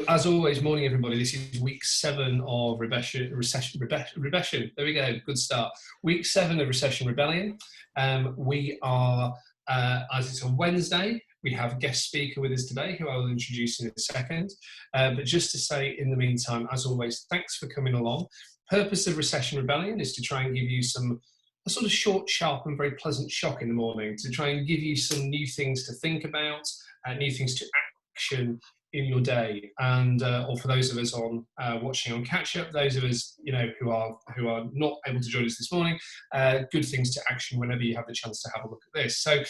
As always, morning everybody. This is week 7 of Recession. There we go, good start. Week 7 of Recession Rebellion. We are, as it's a Wednesday, we have a guest speaker with us today who I will introduce in a second. But just to say, in the meantime, as always, thanks for coming along. Purpose of Recession Rebellion is to try and give you a sort of short, sharp and very pleasant shock in the morning, to try and give you some new things to think about, new things to action in your day, and or for those of us on watching on catch up, those of us who are not able to join us this morning, good things to action whenever you have the chance to have a look at this. So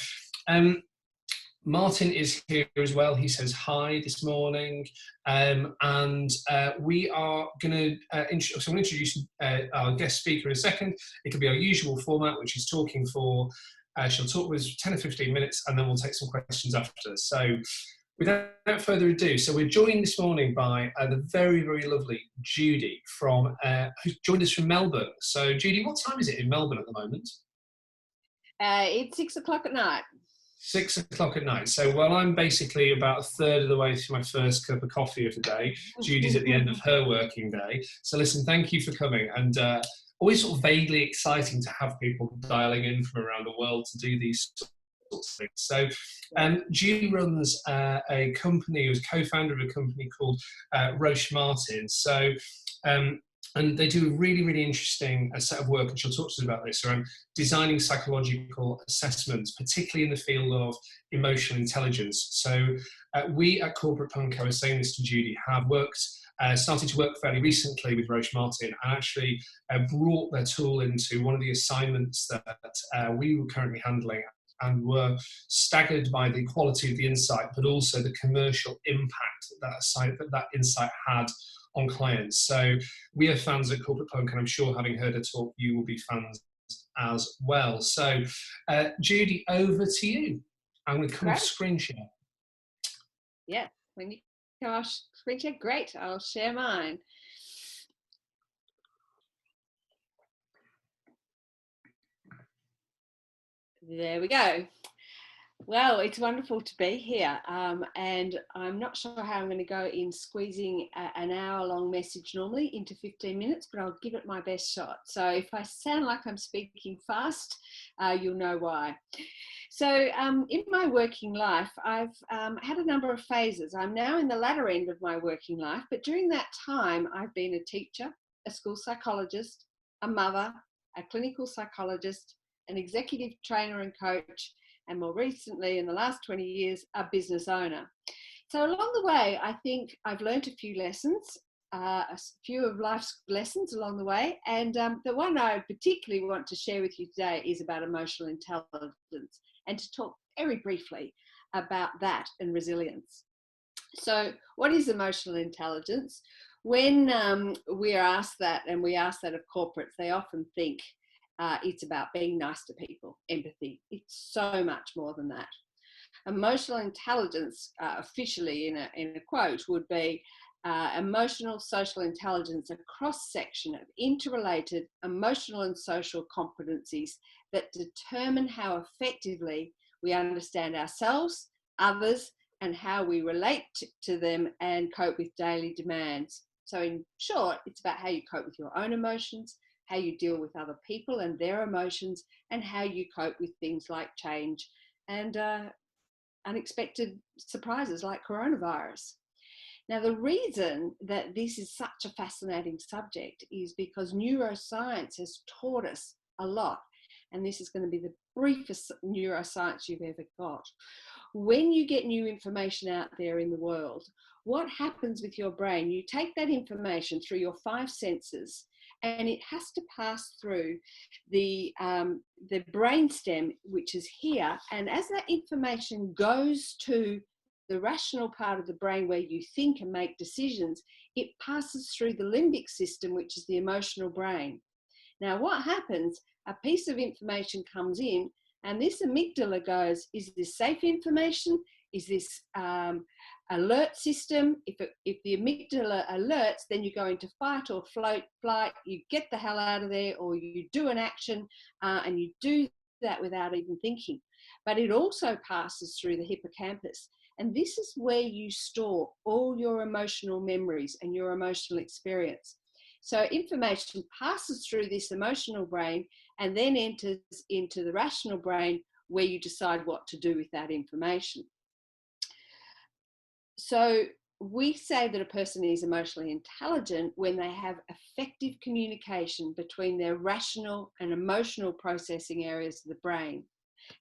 Martin is here as well. He says hi this morning, and we are going to introduce our guest speaker in a second. It'll be our usual format, which is talking for she'll talk with us 10 or 15 minutes, and then we'll take some questions after. So without further ado, so we're joined this morning by the very, very lovely Judy who's joined us from Melbourne. So Judy, what time is it in Melbourne at the moment? It's 6 o'clock at night. 6 o'clock at night. So while I'm basically about a third of the way through my first cup of coffee of the day, Judy's at the end of her working day. So listen, thank you for coming, and always sort of vaguely exciting to have people dialing in from around the world to do these sorts of things. So Judy runs a company, was co-founder of a company called Roche Martin. So and they do a really, really interesting set of work, and she'll talk to us about this, around designing psychological assessments, particularly in the field of emotional intelligence. So we at Corporate Punk, I was saying this to Judy, have started to work fairly recently with Roche Martin, and actually brought their tool into one of the assignments that we were currently handling, and were staggered by the quality of the insight, but also the commercial impact that insight had on clients. So we are fans at Corporate Punk, and I'm sure, having heard her talk, you will be fans as well. So Judy, over to you. I'm going to come off screen share. Yeah, when you come off screen share, great. I'll share mine. There we go. Well, it's wonderful to be here, and I'm not sure how I'm going to go in squeezing an hour-long message normally into 15 minutes, but I'll give it my best shot. So if I sound like I'm speaking fast, you'll know why. So in my working life, I've had a number of phases. I'm now in the latter end of my working life, but during that time, I've been a teacher, a school psychologist, a mother, a clinical psychologist, an executive trainer and coach, and more recently, in the last 20 years, a business owner. So along the way, I think I've learned a few lessons, a few of life's lessons along the way. And the one I particularly want to share with you today is about emotional intelligence, and to talk very briefly about that and resilience. So what is emotional intelligence? When we are asked that, and we ask that of corporates, they often think it's about being nice to people, empathy. It's so much more than that. Emotional intelligence, officially in a quote, would be emotional social intelligence, a cross-section of interrelated emotional and social competencies that determine how effectively we understand ourselves, others, and how we relate to them and cope with daily demands. So in short, it's about how you cope with your own emotions, how you deal with other people and their emotions, and how you cope with things like change and unexpected surprises like coronavirus. Now, the reason that this is such a fascinating subject is because neuroscience has taught us a lot, and this is going to be the briefest neuroscience you've ever got. When you get new information out there in the world, what happens with your brain? You take that information through your 5 senses, and it has to pass through the brainstem, which is here. And as that information goes to the rational part of the brain where you think and make decisions, it passes through the limbic system, which is the emotional brain. Now, what happens? A piece of information comes in, and this amygdala goes, is this safe information? Is this alert system? If the amygdala alerts, then you go into fight or flight, you get the hell out of there, or you do an action, and you do that without even thinking. But it also passes through the hippocampus. And this is where you store all your emotional memories and your emotional experience. So information passes through this emotional brain and then enters into the rational brain, where you decide what to do with that information. So we say that a person is emotionally intelligent when they have effective communication between their rational and emotional processing areas of the brain.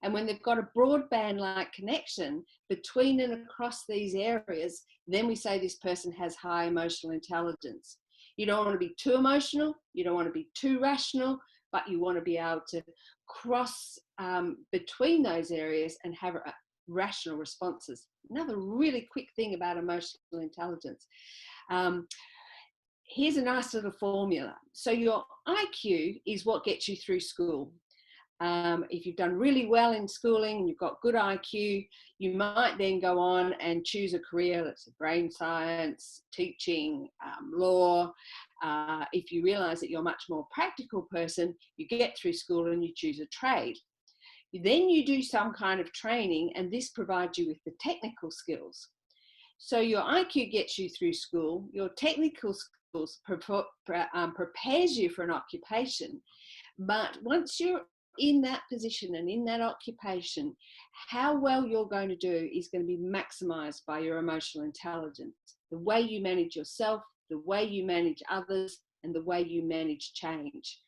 And when they've got a broadband-like connection between and across these areas, then we say this person has high emotional intelligence. You don't want to be too emotional, you don't want to be too rational, but you want to be able to cross between those areas and have rational responses. Another really quick thing about emotional intelligence. Here's a nice little formula. So your IQ is what gets you through school. If you've done really well in schooling and you've got good IQ, you might then go on and choose a career, let's say brain science, teaching, law. If you realize that you're a much more practical person, you get through school and you choose a trade. Then you do some kind of training, and this provides you with the technical skills. So your IQ gets you through school, your technical skills prepares you for an occupation. But once you're in that position and in that occupation, how well you're going to do is going to be maximized by your emotional intelligence. The way you manage yourself, the way you manage others, and the way you manage change.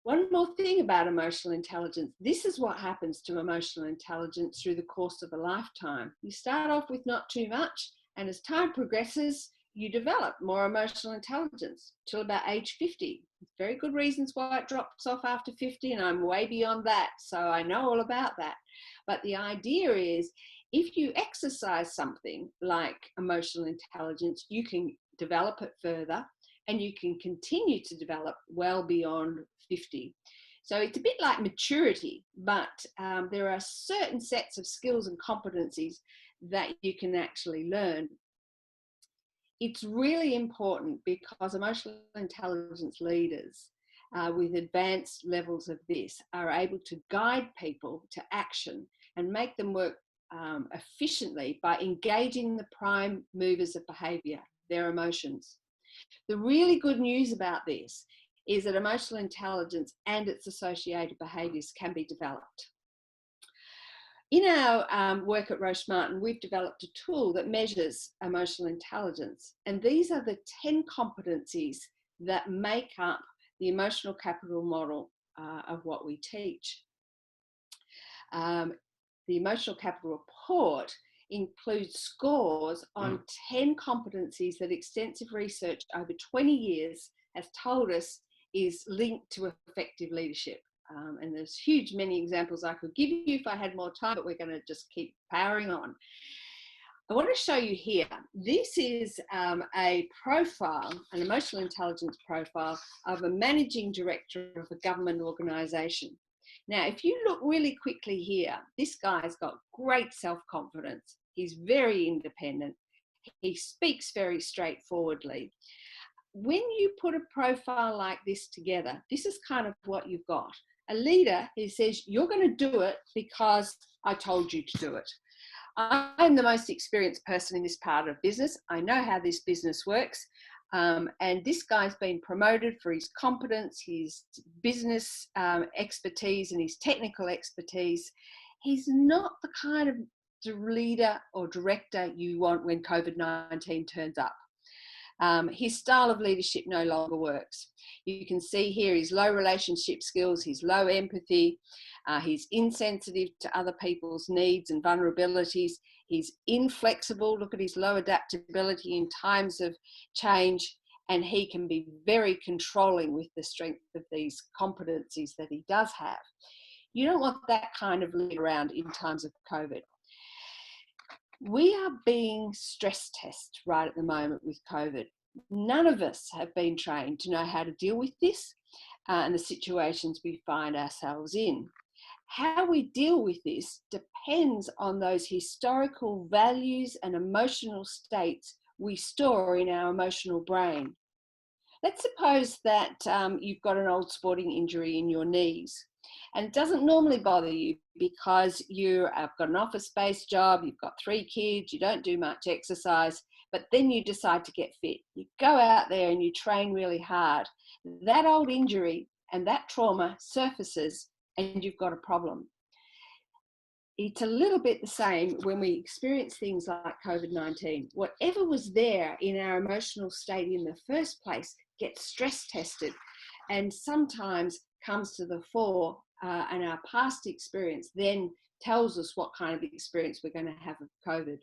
One more thing about emotional intelligence. This is what happens to emotional intelligence through the course of a lifetime. You start off with not too much, and as time progresses, you develop more emotional intelligence till about age 50. Very good reasons why it drops off after 50, and I'm way beyond that, so I know all about that. But the idea is, if you exercise something like emotional intelligence, you can develop it further, and you can continue to develop well beyond 50. So it's a bit like maturity, but there are certain sets of skills and competencies that you can actually learn. It's really important because emotional intelligence leaders with advanced levels of this are able to guide people to action and make them work efficiently by engaging the prime movers of behaviour, their emotions. The really good news about this is that emotional intelligence and its associated behaviours can be developed. In our work at Roche Martin, we've developed a tool that measures emotional intelligence, and these are the 10 competencies that make up the emotional capital model of what we teach. The emotional capital report includes scores on 10 competencies that extensive research over 20 years has told us is linked to effective leadership. And there's huge many examples I could give you if I had more time, but we're going to just keep powering on. I want to show you here, this is a profile, an emotional intelligence profile of a managing director of a government organisation. Now, if you look really quickly here, this guy's got great self-confidence. He's very independent. He speaks very straightforwardly. When you put a profile like this together, this is kind of what you've got. A leader who says, you're going to do it because I told you to do it. I'm the most experienced person in this part of business. I know how this business works. And this guy's been promoted for his competence, his business expertise, and his technical expertise. He's not the kind of leader or director you want when COVID-19 turns up. His style of leadership no longer works. You can see here his low relationship skills, his low empathy, he's insensitive to other people's needs and vulnerabilities. He's inflexible. Look at his low adaptability in times of change, and he can be very controlling with the strength of these competencies that he does have. You don't want that kind of leader around in times of COVID. We are being stress tested right at the moment with COVID. None of us have been trained to know how to deal with this and the situations we find ourselves in. How we deal with this depends on those historical values and emotional states we store in our emotional brain. Let's suppose that you've got an old sporting injury in your knees. And it doesn't normally bother you because you've got an office-based job, you've got 3 kids, you don't do much exercise, but then you decide to get fit. You go out there and you train really hard. That old injury and that trauma surfaces and you've got a problem. It's a little bit the same when we experience things like COVID-19. Whatever was there in our emotional state in the first place gets stress tested and sometimes comes to the fore, and our past experience then tells us what kind of experience we're going to have of COVID.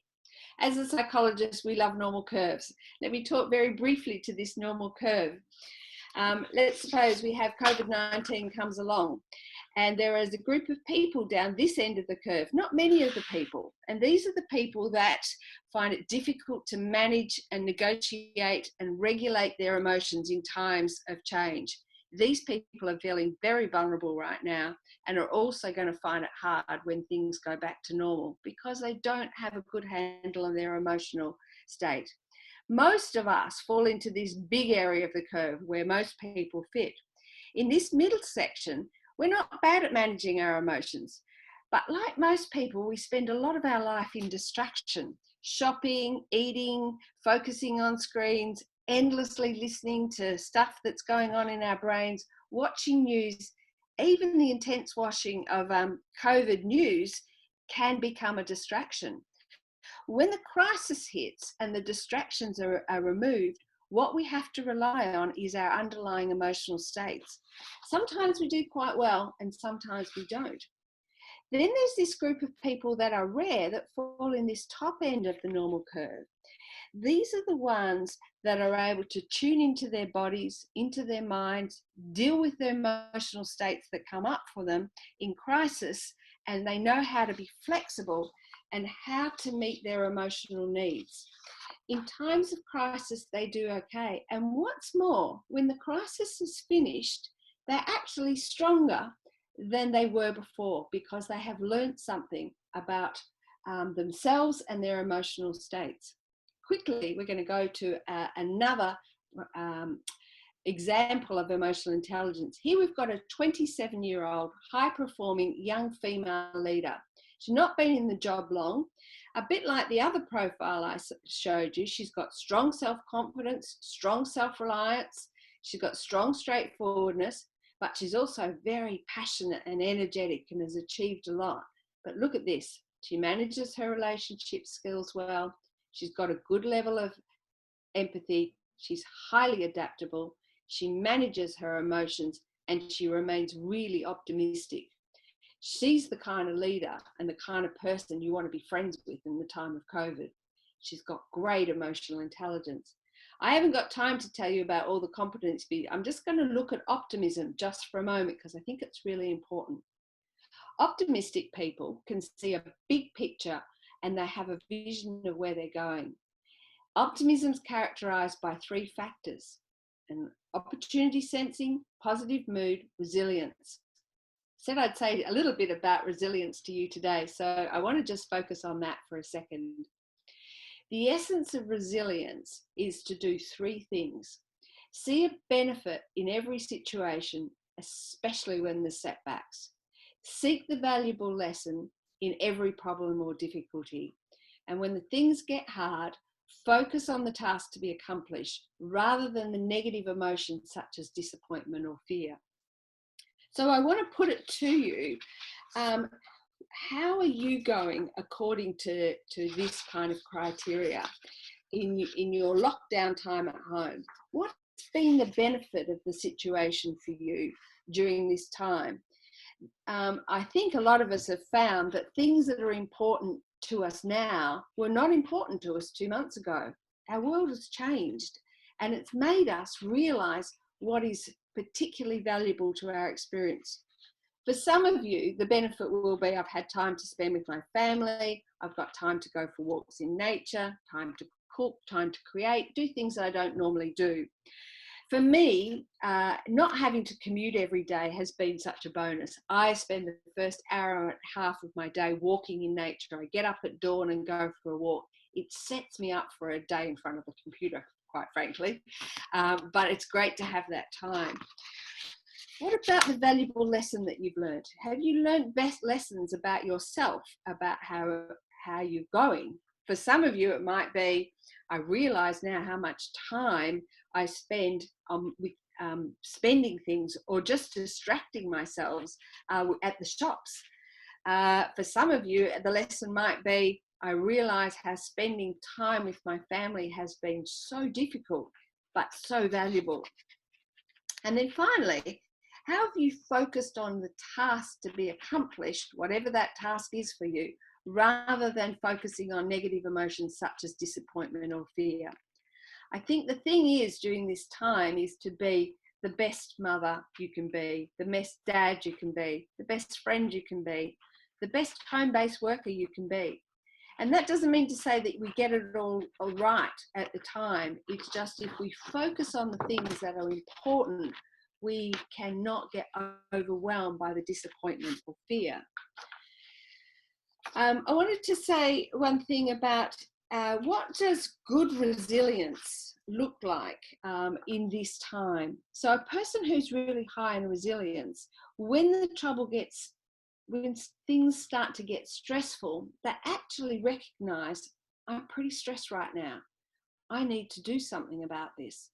As a psychologist, we love normal curves. Let me talk very briefly to this normal curve. Let's suppose we have COVID-19 comes along and there is a group of people down this end of the curve, not many of the people. And these are the people that find it difficult to manage and negotiate and regulate their emotions in times of change. These people are feeling very vulnerable right now and are also going to find it hard when things go back to normal because they don't have a good handle on their emotional state. Most of us fall into this big area of the curve where most people fit. In this middle section, we're not bad at managing our emotions, but like most people, we spend a lot of our life in distraction, shopping, eating, focusing on screens, endlessly listening to stuff that's going on in our brains, watching news. Even the intense watching of COVID news can become a distraction. When the crisis hits and the distractions are removed, what we have to rely on is our underlying emotional states. Sometimes we do quite well and sometimes we don't. Then there's this group of people that are rare that fall in this top end of the normal curve. These are the ones that are able to tune into their bodies, into their minds, deal with the emotional states that come up for them in crisis, and they know how to be flexible and how to meet their emotional needs. In times of crisis, they do okay. And what's more, when the crisis is finished, they're actually stronger than they were before because they have learned something about themselves and their emotional states. Quickly, we're going to go to another example of emotional intelligence. Here we've got a 27-year-old high-performing young female leader. She's not been in the job long. A bit like the other profile I showed you, she's got strong self-confidence, strong self-reliance, she's got strong straightforwardness, but she's also very passionate and energetic and has achieved a lot. But look at this, she manages her relationship skills well, she's got a good level of empathy, she's highly adaptable, she manages her emotions, and she remains really optimistic. She's the kind of leader and the kind of person you want to be friends with in the time of COVID. She's got great emotional intelligence. I haven't got time to tell you about all the competencies. I'm just going to look at optimism just for a moment because I think it's really important. Optimistic people can see a big picture and they have a vision of where they're going. Optimism is characterized by 3 factors: and opportunity sensing, positive mood, resilience. Said I'd say a little bit about resilience to you today, so I want to just focus on that for a second. The essence of resilience is to do 3 things. See a benefit in every situation, especially when there's setbacks. Seek the valuable lesson in every problem or difficulty. And when the things get hard, focus on the task to be accomplished rather than the negative emotions such as disappointment or fear. So I want to put it to you, how are you going according to this kind of criteria in your lockdown time at home? What's been the benefit of the situation for you during this time? I think a lot of us have found that things that are important to us now were not important to us 2 months ago. Our world has changed and it's made us realize what is particularly valuable to our experience. For some of you, the benefit will be I've had time to spend with my family, I've got time to go for walks in nature, time to cook, time to create, do things that I don't normally do. For me, not having to commute every day has been such a bonus. I spend the first hour and a half of my day walking in nature. I get up at dawn and go for a walk. It sets me up for a day in front of a computer, quite frankly, but it's great to have that time. What about the valuable lesson that you've learned? Have you learned best lessons about yourself, about how you're going? For some of you, it might be, I realize now how much time I spend with spending things or just distracting myself at the shops. For some of you, the lesson might be, I realize how spending time with my family has been so difficult, but so valuable. And then finally, how have you focused on the task to be accomplished, whatever that task is for you, rather than focusing on negative emotions such as disappointment or fear? I think the thing is during this time is to be the best mother you can be, the best dad you can be, the best friend you can be, the best home-based worker you can be. And that doesn't mean to say that we get it all right at the time. It's just if we focus on the things that are important, we cannot get overwhelmed by the disappointment or fear. I wanted to say one thing about what does good resilience look like in this time? So a person who's really high in resilience, when things start to get stressful, they actually recognize, I'm pretty stressed right now. I need to do something about this.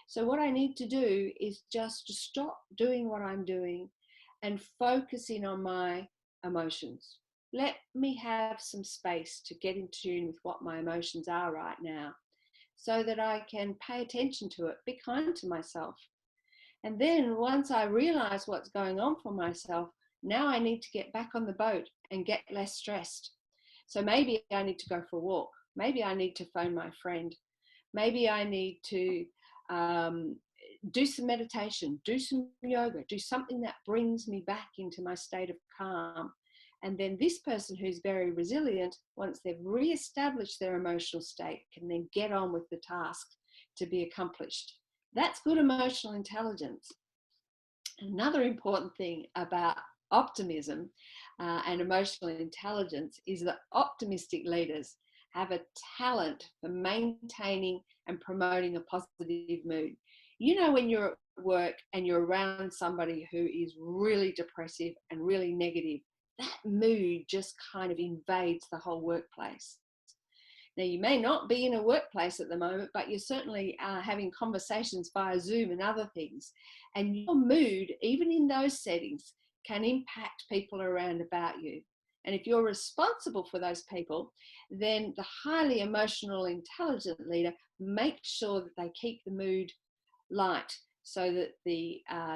So what I need to do is just to stop doing what I'm doing and focus in on my emotions. Let me have some space to get in tune with what my emotions are right now so that I can pay attention to it, be kind to myself. And then once I realize what's going on for myself, now I need to get back on the boat and get less stressed. So maybe I need to go for a walk. Maybe I need to phone my friend. Maybe I need to do some meditation, do some yoga, do something that brings me back into my state of calm. And then this person who's very resilient, once they've re-established their emotional state, can then get on with the task to be accomplished. That's good emotional intelligence. Another important thing about optimism and emotional intelligence is that optimistic leaders have a talent for maintaining and promoting a positive mood. You know, when you're at work and you're around somebody who is really depressive and really negative, that mood just kind of invades the whole workplace. Now, you may not be in a workplace at the moment, but you certainly are having conversations via Zoom and other things. And your mood, even in those settings, can impact people around about you. And if you're responsible for those people, then the highly emotional, intelligent leader makes sure that they keep the mood light so that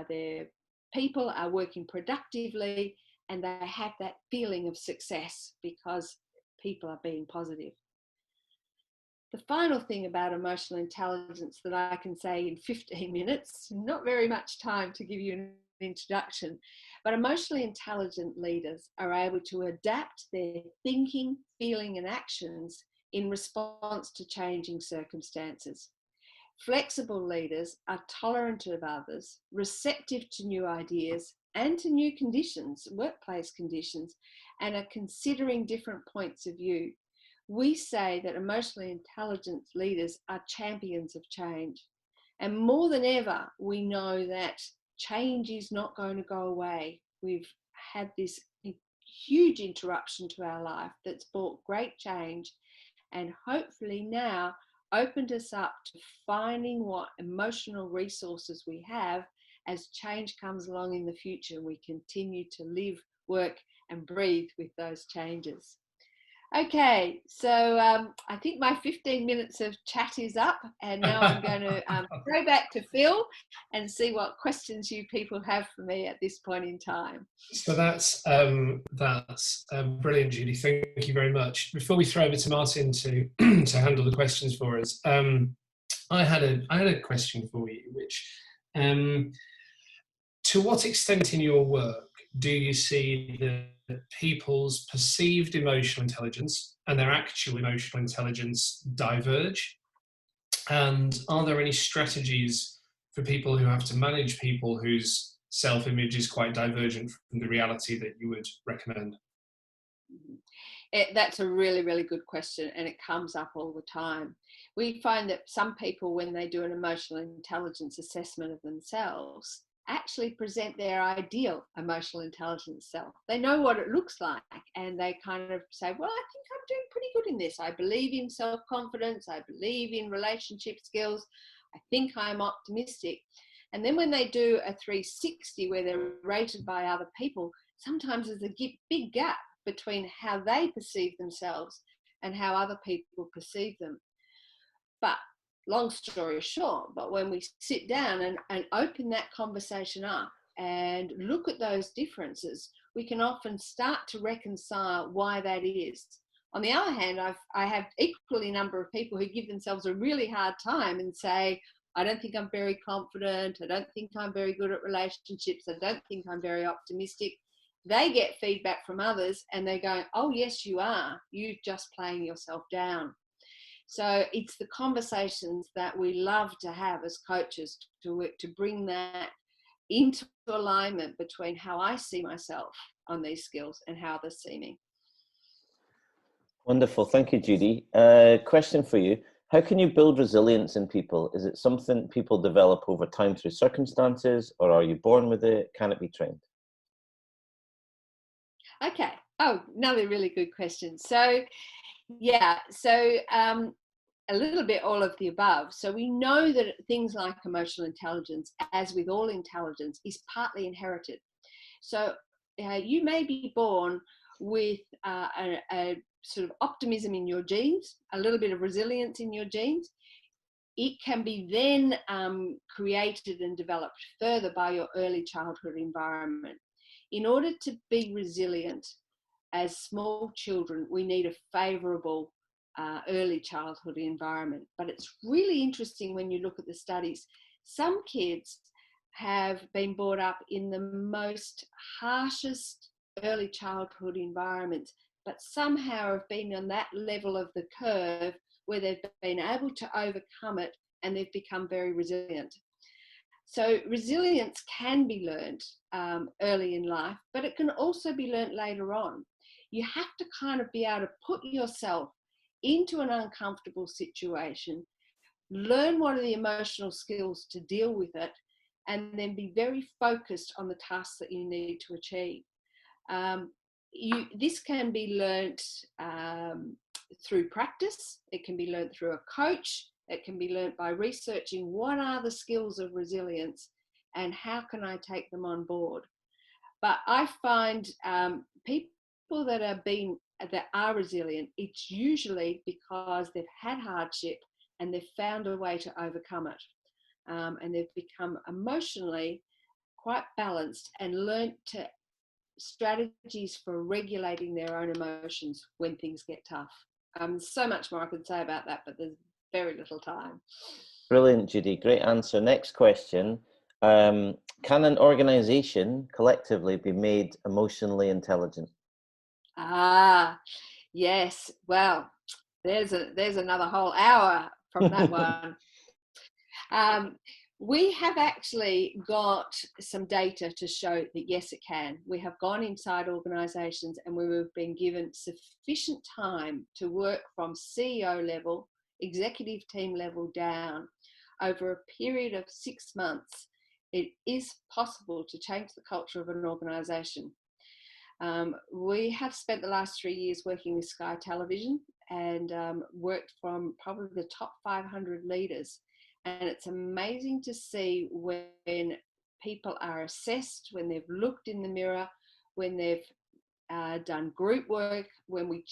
their people are working productively and they have that feeling of success because people are being positive. The final thing about emotional intelligence that I can say in 15 minutes, not very much time to give you an introduction, but emotionally intelligent leaders are able to adapt their thinking, feeling and actions in response to changing circumstances. Flexible leaders are tolerant of others, receptive to new ideas and to new conditions, workplace conditions, and are considering different points of view. We say that emotionally intelligent leaders are champions of change. And more than ever, we know that change is not going to go away. We've had this huge interruption to our life that's brought great change and hopefully now opened us up to finding what emotional resources we have as change comes along in the future and we continue to live, work and breathe with those changes. Okay, so I think my 15 minutes of chat is up and now I'm going to go back to Phil and see what questions you people have for me at this point in time. So that's brilliant, Judy. Thank you very much. Before we throw over to Martin to to handle the questions for us, I had a question for you, which to what extent in your work do you see that people's perceived emotional intelligence and their actual emotional intelligence diverge? And are there any strategies for people who have to manage people whose self-image is quite divergent from the reality that you would recommend? That's a really, really good question, and it comes up all the time. We find that some people, when they do an emotional intelligence assessment of themselves, actually present their ideal emotional intelligence self. They know what it looks like, and they kind of say, well, I think I'm doing pretty good in this. I believe in self-confidence. I believe in relationship skills. I think I'm optimistic. And then when they do a 360 where they're rated by other people, sometimes there's a big gap between how they perceive themselves and how other people perceive them. But long story short, but when we sit down and open that conversation up and look at those differences, we can often start to reconcile why that is. On the other hand, I have equally number of people who give themselves a really hard time and say, I don't think I'm very confident. I don't think I'm very good at relationships. I don't think I'm very optimistic. They get feedback from others and they're going, oh, yes, you are. You're just playing yourself down. So it's the conversations that we love to have as coaches to bring that into alignment between how I see myself on these skills and how others see me. Wonderful. Thank you, Judy. Question for you. How can you build resilience in people? Is it something people develop over time through circumstances, or are you born with it? Can it be trained? Okay. Oh, another really good question. So, yeah. So, a little bit all of the above. So we know that things like emotional intelligence, as with all intelligence, is partly inherited. So you may be born with a sort of optimism in your genes, a little bit of resilience in your genes. It can be then created and developed further by your early childhood environment. In order to be resilient as small children, we need a favourable early childhood environment. But it's really interesting when you look at the studies. Some kids have been brought up in the most harshest early childhood environments, but somehow have been on that level of the curve where they've been able to overcome it and they've become very resilient. So resilience can be learned early in life, but it can also be learned later on. You have to kind of be able to put yourself into an uncomfortable situation, learn what are the emotional skills to deal with it, and then be very focused on the tasks that you need to achieve. This can be learnt through practice. It can be learnt through a coach. It can be learnt by researching what are the skills of resilience and how can I take them on board. But I find people that are resilient, it's usually because they've had hardship and they've found a way to overcome it. And they've become emotionally quite balanced and learnt to strategies for regulating their own emotions when things get tough. So much more I could say about that, but there's very little time. Brilliant, Judy. Great answer. Next question. Can an organization collectively be made emotionally intelligent? Ah, yes. Well, there's another whole hour from that one. We have actually got some data to show that yes, it can. We have gone inside organisations and we've been given sufficient time to work from CEO level, executive team level down over a period of 6 months. It is possible to change the culture of an organisation. We have spent the last 3 years working with Sky Television and worked from probably the top 500 leaders. And it's amazing to see when people are assessed, when they've looked in the mirror, when they've done group work, when we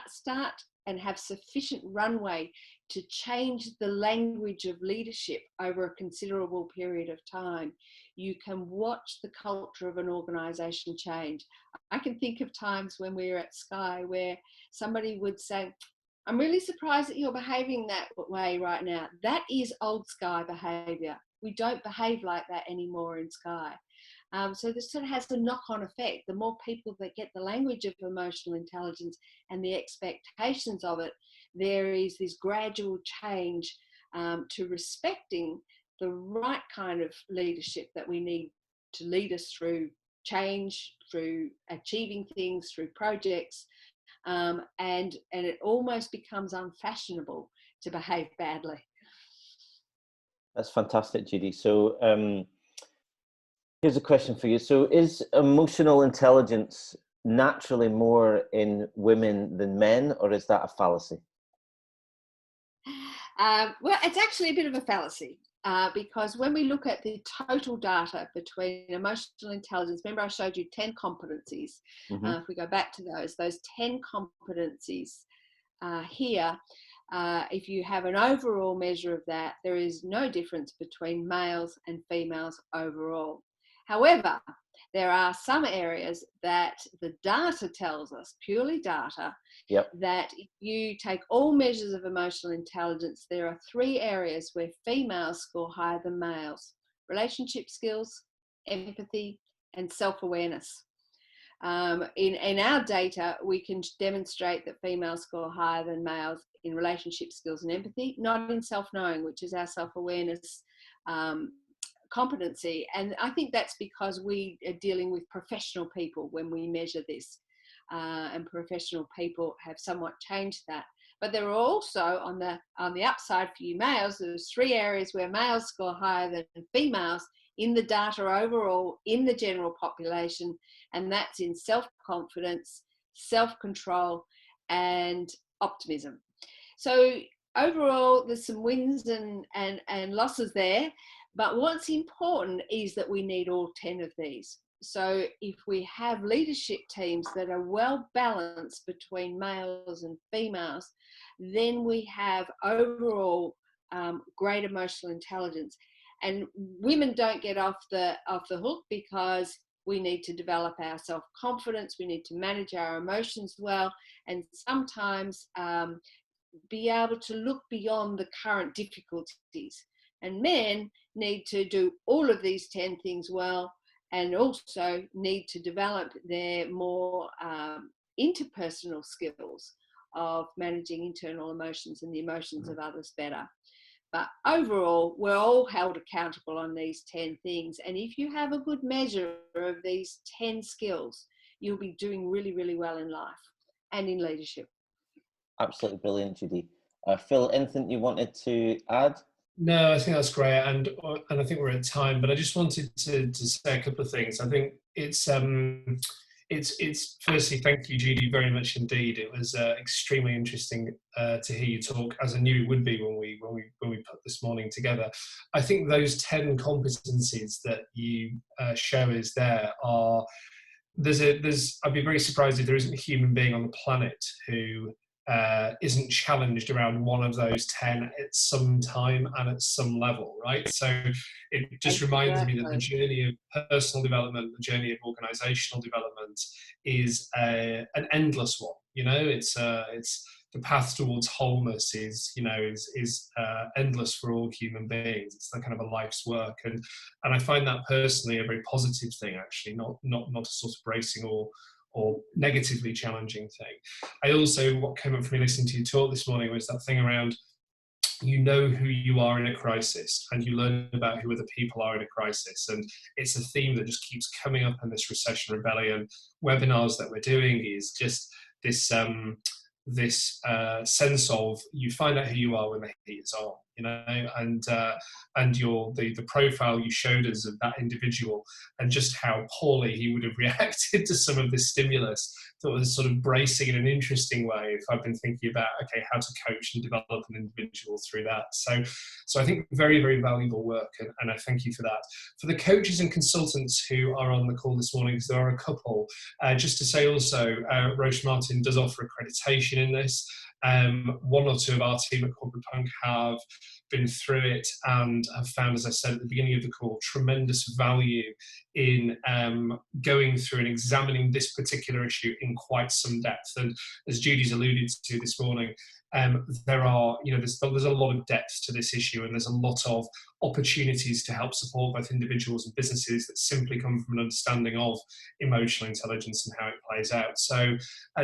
start and have sufficient runway to change the language of leadership over a considerable period of time, you can watch the culture of an organisation change. I can think of times when we were at Sky where somebody would say, I'm really surprised that you're behaving that way right now. That is old Sky behaviour. We don't behave like that anymore in Sky. So this sort of has a knock-on effect. The more people that get the language of emotional intelligence and the expectations of it, there is this gradual change to respecting the right kind of leadership that we need to lead us through change, through achieving things, through projects. And it almost becomes unfashionable to behave badly. That's fantastic, Judy. So Here's a question for you. So is emotional intelligence naturally more in women than men, or is that a fallacy? Well, it's actually a bit of a fallacy because when we look at the total data between emotional intelligence, remember I showed you 10 competencies. If we go back to those 10 competencies here, if you have an overall measure of that, there is no difference between males and females overall. However, there are some areas that the data tells us, purely data, that if you take all measures of emotional intelligence, there are 3 areas where females score higher than males: relationship skills, empathy, and self-awareness. In our data, we can demonstrate that females score higher than males in relationship skills and empathy, not in self-knowing, which is our self-awareness competency. And I think that's because we are dealing with professional people when we measure this, and professional people have somewhat changed that. But there are also, on the upside for you males, there's 3 areas where males score higher than females in the data overall in the general population, and that's in self-confidence, self-control, and optimism. So overall, there's some wins and losses there, but what's important is that we need all 10 of these. So if we have leadership teams that are well balanced between males and females, then we have overall great emotional intelligence. And women don't get off the hook because we need to develop our self-confidence, we need to manage our emotions well, and sometimes be able to look beyond the current difficulties. And men need to do all of these 10 things well, and also need to develop their more interpersonal skills of managing internal emotions and the emotions of others better. But overall, we're all held accountable on these 10 things. And if you have a good measure of these 10 skills, you'll be doing really, really well in life and in leadership. Absolutely brilliant, Judy. Phil, anything you wanted to add? No, I think that's great, and I think we're at time. But I just wanted to say a couple of things. I think it's firstly, thank you, Judy, very much indeed. It was extremely interesting to hear you talk, as I knew it would be when we put this morning together. I think those 10 competencies that you show us there are I'd be very surprised if there isn't a human being on the planet who isn't challenged around one of those 10 at some time and at some level, right? So it just reminds me that the journey of personal development, the journey of organizational development is an endless one. You know, it's the path towards wholeness is endless for all human beings. It's the kind of a life's work, and I find that personally a very positive thing, actually, not a sort of bracing or negatively challenging thing. I also, what came up for me listening to you talk this morning was that thing around, you know who you are in a crisis, and you learn about who other people are in a crisis. And it's a theme that just keeps coming up in this Recession Rebellion webinars that we're doing, is just this sense of, you find out who you are when the heat is on, you know, and the profile you showed us of that individual, and just how poorly he would have reacted to some of this stimulus, that was sort of bracing in an interesting way if I've been thinking about, okay, how to coach and develop an individual through that. So I think very, very valuable work, and I thank you for that. For the coaches and consultants who are on the call this morning, because there are a couple, just to say also, Roche Martin does offer accreditation in this. 1 or 2 of our team at Corporate Punk have been through it and have found, as I said at the beginning of the call, tremendous value in going through and examining this particular issue in quite some depth. And as Judy's alluded to this morning, there are, there's a lot of depth to this issue, and there's a lot of opportunities to help support both individuals and businesses that simply come from an understanding of emotional intelligence and how it plays out. So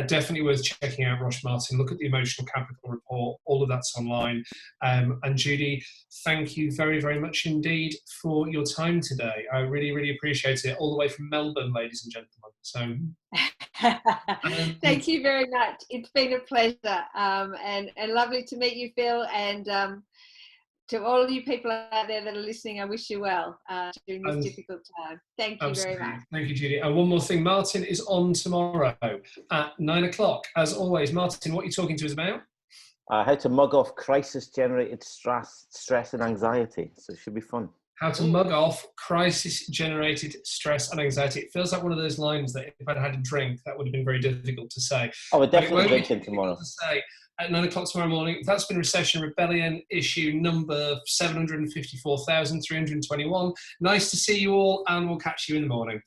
definitely worth checking out Roche Martin. Look at the Emotional Capital report. All of that's online. And Judy, thank you very, very much indeed for your time today. I really, really appreciate it. All the way from Melbourne, ladies and gentlemen. So thank you very much. It's been a pleasure, and lovely to meet you, Phil, and To all of you people out there that are listening, I wish you well during this difficult time. Thank you very much. Thank you, Judy. And one more thing, Martin is on tomorrow at 9 o'clock. As always, Martin, what are you talking to us about? How to mug off crisis-generated stress and anxiety. So it should be fun. How to mug off crisis-generated stress and anxiety. It feels like one of those lines that if I'd had a drink, that would have been very difficult to say. Oh, we're definitely drinking tomorrow. To say at 9 o'clock tomorrow morning. That's been Recession Rebellion issue number 754,321. Nice to see you all, and we'll catch you in the morning.